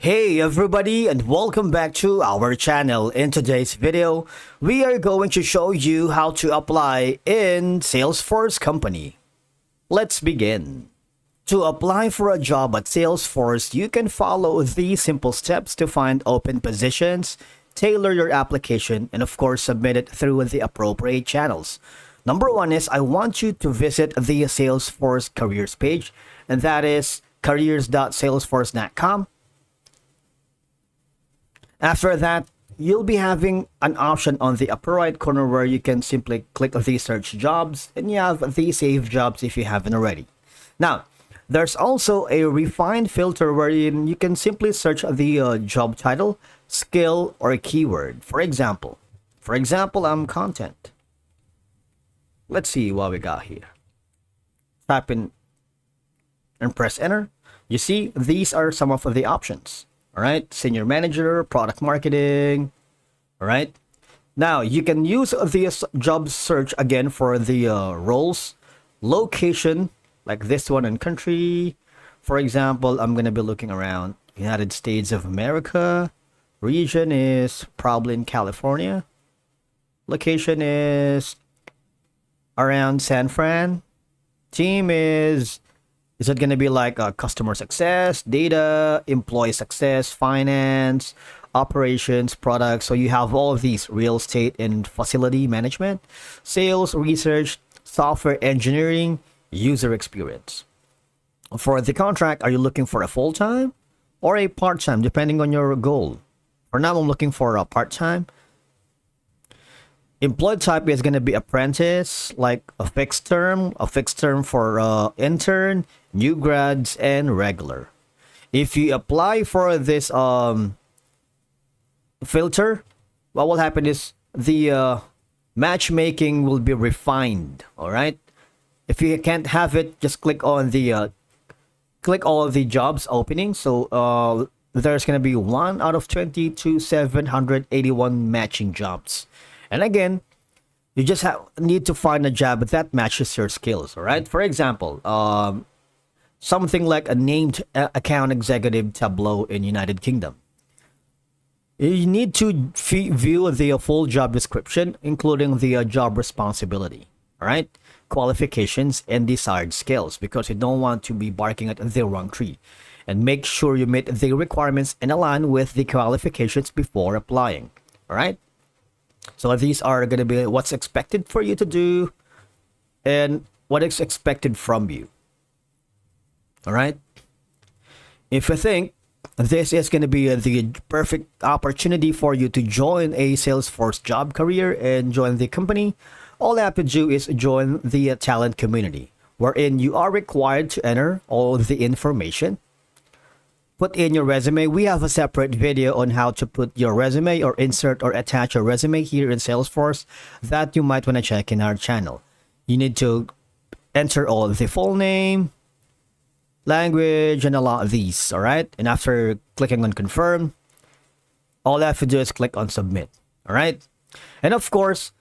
Hey everybody, and welcome back to our channel. In today's video, we are going to show you how to apply in Salesforce company. Let's begin. To apply for a job at Salesforce, you can follow these simple steps to find open positions, tailor your application, and of course submit it through the appropriate channels. Number one is I want you to visit the Salesforce careers page, and that is careers.salesforce.com. After that, you'll be having an option on the upper right corner where you can simply click the search jobs, and you have the save jobs if you haven't already. Now, there's also a refined filter wherein you can simply search the job title, skill, or keyword. For example, I'm content. Let's see what we got here. Type in and press enter. You see, these are some of the options. All right, senior manager, product marketing. All right, now you can use this job search again for the roles, location, like this one, and country. For example, I'm gonna be looking around United States of America. Region is probably in California. Location is around San Fran. Team is it going to be like customer success, data, employee success, finance, operations, products? So you have all of these: real estate and facility management, sales, research, software engineering, user experience. For the contract, are you looking for a full-time or a part-time, depending on your goal? For now, I'm looking for a part-time. Employed type is going to be apprentice, like a fixed term for intern, new grads, and regular. If you apply for this filter, what will happen is the matchmaking will be refined. All right. If you can't have it, just click on the click all of the jobs opening. So there's going to be 1 out of 20 to 781 matching jobs. And again, you just need to find a job that matches your skills, all right? For example, something like a named account executive tableau in United Kingdom. You need to view the full job description, including the job responsibility, all right? Qualifications and desired skills, because you don't want to be barking at the wrong tree. And make sure you meet the requirements and align with the qualifications before applying, all right? So these are going to be what's expected for you to do and what is expected from you. All right. If you think this is going to be the perfect opportunity for you to join a Salesforce job career and join the company, all you have to do is join the talent community, wherein you are required to enter all of the information. Put in your resume. We have a separate video on how to put your resume or insert or attach your resume here in Salesforce that you might want to check in our channel. You need to enter all of the full name, language, and a lot of these, all right? And after clicking on confirm, all you have to do is click on submit, all right? And of course,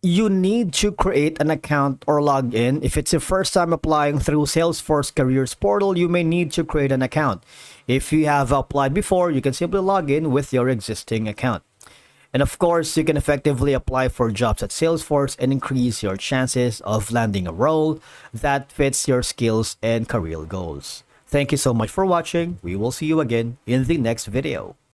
you need to create an account or log in. If it's your first time applying through Salesforce Careers Portal, you may need to create an account. If you have applied before, you can simply log in with your existing account. And of course, you can effectively apply for jobs at Salesforce and increase your chances of landing a role that fits your skills and career goals. Thank you so much for watching. We will see you again in the next video.